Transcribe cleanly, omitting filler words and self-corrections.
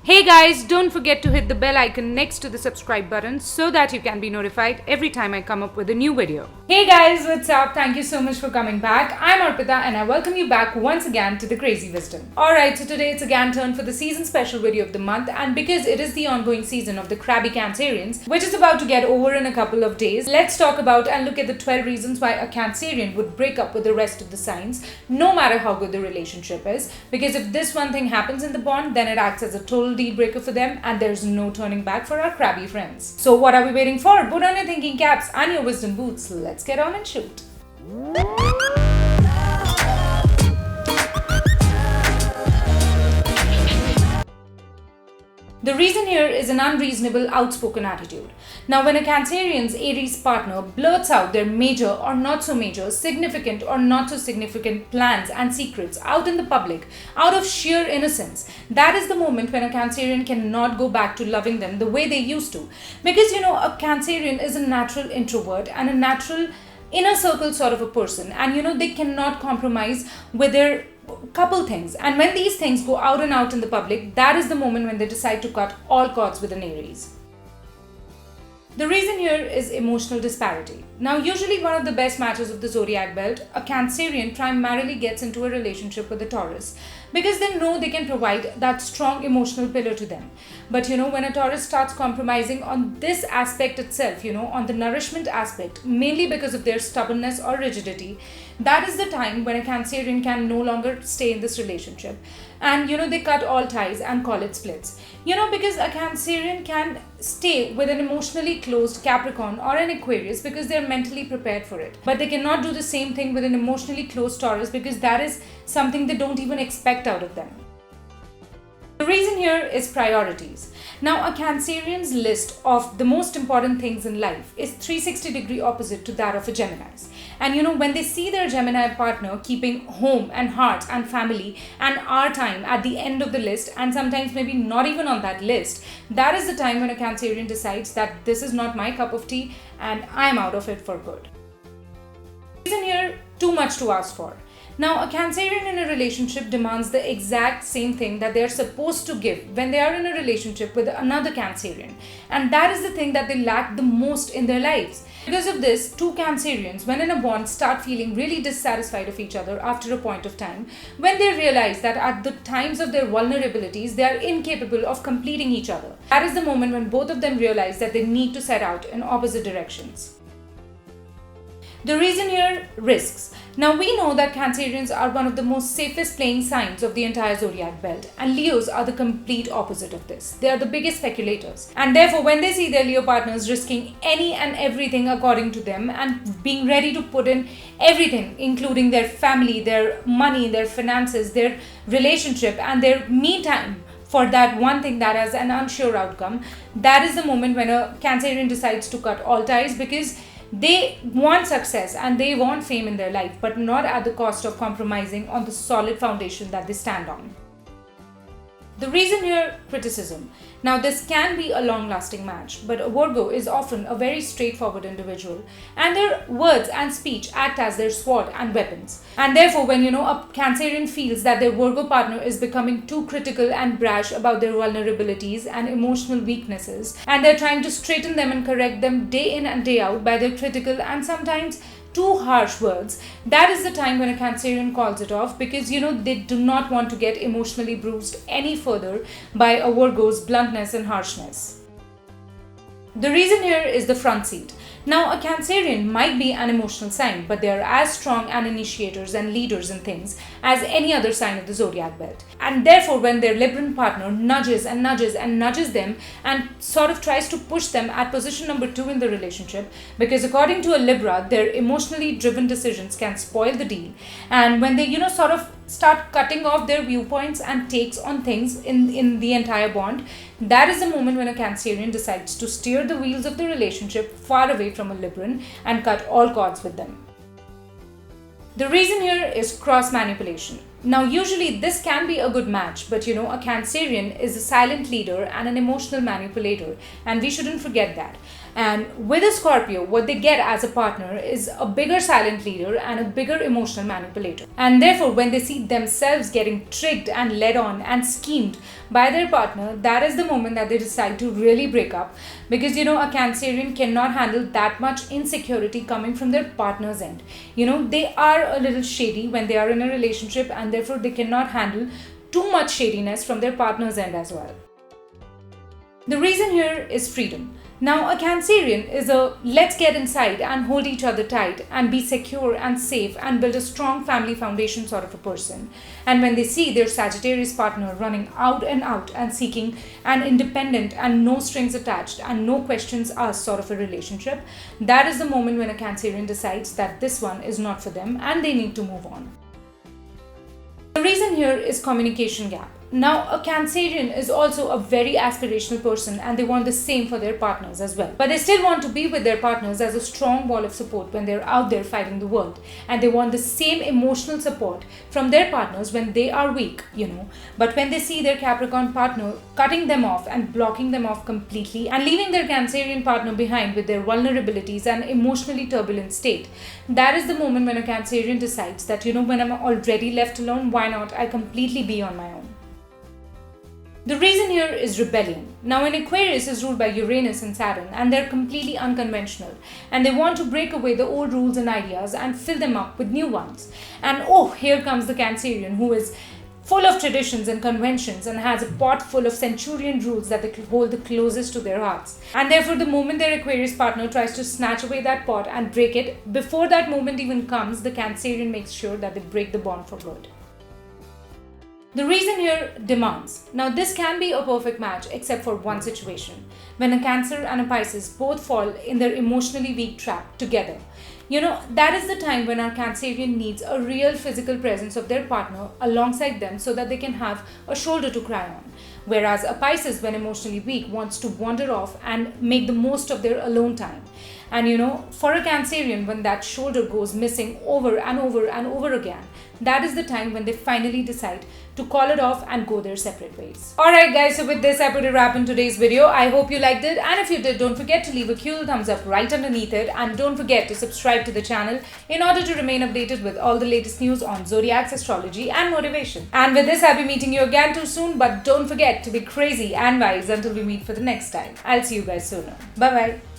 Hey guys, don't forget to hit the bell icon next to the subscribe button so that you can be notified every time I come up with a new video. Hey guys, what's up? Thank you so much for coming back. I'm Arpita and I welcome you back once again to the Crazy Wisdom. Alright, so today it's again turn for the season special video of the month, and because it is the ongoing season of the crabby Cancerians, which is about to get over in a couple of days, let's talk about and look at the 12 reasons why a Cancerian would break up with the rest of the signs, no matter how good the relationship is. Because if this one thing happens in the bond, then it acts as a total deal breaker for them, and there's no turning back for our crabby friends. So what are we waiting for? Put on your thinking caps and your wisdom boots. Let's get on and shoot. The reason here is an unreasonable, outspoken attitude. Now, when a Cancerian's Aries partner blurts out their major or not so major, significant or not so significant plans and secrets out in the public, out of sheer innocence, that is the moment when a Cancerian cannot go back to loving them the way they used to. Because, a Cancerian is a natural introvert and a natural inner circle sort of a person, and they cannot compromise with their couple things, and when these things go out and out in the public, that is the moment when they decide to cut all cords with an Aries. The reason here is emotional disparity. Now, usually one of the best matches of the zodiac belt, a Cancerian primarily gets into a relationship with a Taurus because they know they can provide that strong emotional pillar to them. But when a Taurus starts compromising on this aspect itself, on the nourishment aspect, mainly because of their stubbornness or rigidity, that is the time when a Cancerian can no longer stay in this relationship. And they cut all ties and call it splits. Because a Cancerian can stay with an emotionally closed Capricorn or an Aquarius because they're mentally prepared for it. But they cannot do the same thing with an emotionally closed Taurus because that is something they don't even expect out of them. The reason here is priorities. Now, a Cancerian's list of the most important things in life is 360-degree opposite to that of a Gemini's. And when they see their Gemini partner keeping home and heart and family and our time at the end of the list, and sometimes maybe not even on that list, that is the time when a Cancerian decides that this is not my cup of tea and I'm out of it for good. The reason here, too much to ask for. Now, a Cancerian in a relationship demands the exact same thing that they are supposed to give when they are in a relationship with another Cancerian. And that is the thing that they lack the most in their lives. Because of this, two Cancerians, when in a bond, start feeling really dissatisfied of each other after a point of time, when they realize that at the times of their vulnerabilities, they are incapable of completing each other. That is the moment when both of them realize that they need to set out in opposite directions. The reason here, risks. Now, we know that Cancerians are one of the most safest playing signs of the entire zodiac belt, and Leos are the complete opposite of this. They are the biggest speculators, and therefore when they see their Leo partners risking any and everything according to them and being ready to put in everything, including their family, their money, their finances, their relationship and their me time for that one thing that has an unsure outcome, that is the moment when a Cancerian decides to cut all ties, because they want success and they want fame in their life, but not at the cost of compromising on the solid foundation that they stand on. The reason here, criticism. Now, this can be a long-lasting match, but a Virgo is often a very straightforward individual, and their words and speech act as their sword and weapons. And therefore, when a Cancerian feels that their Virgo partner is becoming too critical and brash about their vulnerabilities and emotional weaknesses, and they're trying to straighten them and correct them day in and day out by their critical and sometimes too harsh words, that is the time when a Cancerian calls it off, because they do not want to get emotionally bruised any further by a Virgo's bluntness and harshness. The reason here is the front seat. Now, a Cancerian might be an emotional sign, but they are as strong and initiators and leaders in things as any other sign of the zodiac belt. And therefore, when their Libran partner nudges and nudges and nudges them and sort of tries to push them at position number 2 in the relationship, because according to a Libra, their emotionally driven decisions can spoil the deal. And when they, sort of start cutting off their viewpoints and takes on things in the entire bond, that is the moment when a Cancerian decides to steer the wheels of the relationship far away from a Libran and cut all cords with them. The reason here is cross manipulation. Now, usually this can be a good match, but a Cancerian is a silent leader and an emotional manipulator, and we shouldn't forget that. And with a Scorpio, what they get as a partner is a bigger silent leader and a bigger emotional manipulator. And therefore, when they see themselves getting tricked and led on and schemed by their partner, that is the moment that they decide to really break up, because a Cancerian cannot handle that much insecurity coming from their partner's end. They are a little shady when they are in a relationship, and therefore they cannot handle too much shadiness from their partner's end as well. The reason here is freedom. Now, a Cancerian is a let's get inside and hold each other tight and be secure and safe and build a strong family foundation sort of a person. And when they see their Sagittarius partner running out and seeking an independent and no strings attached and no questions asked sort of a relationship, that is the moment when a Cancerian decides that this one is not for them and they need to move on. The reason here is communication gap. Now, a Cancerian is also a very aspirational person, and they want the same for their partners as well. But they still want to be with their partners as a strong wall of support when they're out there fighting the world. And they want the same emotional support from their partners when they are weak, But when they see their Capricorn partner cutting them off and blocking them off completely and leaving their Cancerian partner behind with their vulnerabilities and emotionally turbulent state, that is the moment when a Cancerian decides that, when I'm already left alone, why not I completely be on my own? The reason here is rebellion. Now, an Aquarius is ruled by Uranus and Saturn, and they're completely unconventional, and they want to break away the old rules and ideas and fill them up with new ones. And here comes the Cancerian, who is full of traditions and conventions and has a pot full of centurion rules that they hold the closest to their hearts. And therefore, the moment their Aquarius partner tries to snatch away that pot and break it, before that moment even comes, the Cancerian makes sure that they break the bond for good. The reason here, demands. Now, this can be a perfect match except for one situation, when a Cancer and a Pisces both fall in their emotionally weak trap together. That is the time when our Cancerian needs a real physical presence of their partner alongside them so that they can have a shoulder to cry on. Whereas a Pisces, when emotionally weak, wants to wander off and make the most of their alone time. And for a Cancerian, when that shoulder goes missing over and over and over again, that is the time when they finally decide to call it off and go their separate ways. Alright guys, so with this I put a wrap in today's video. I hope you liked it, and if you did, don't forget to leave a cool thumbs up right underneath it, and don't forget to subscribe to the channel in order to remain updated with all the latest news on zodiacs, astrology and motivation. And with this, I'll be meeting you again too soon, but don't forget to be crazy and wise until we meet for the next time. I'll see you guys sooner. Bye bye.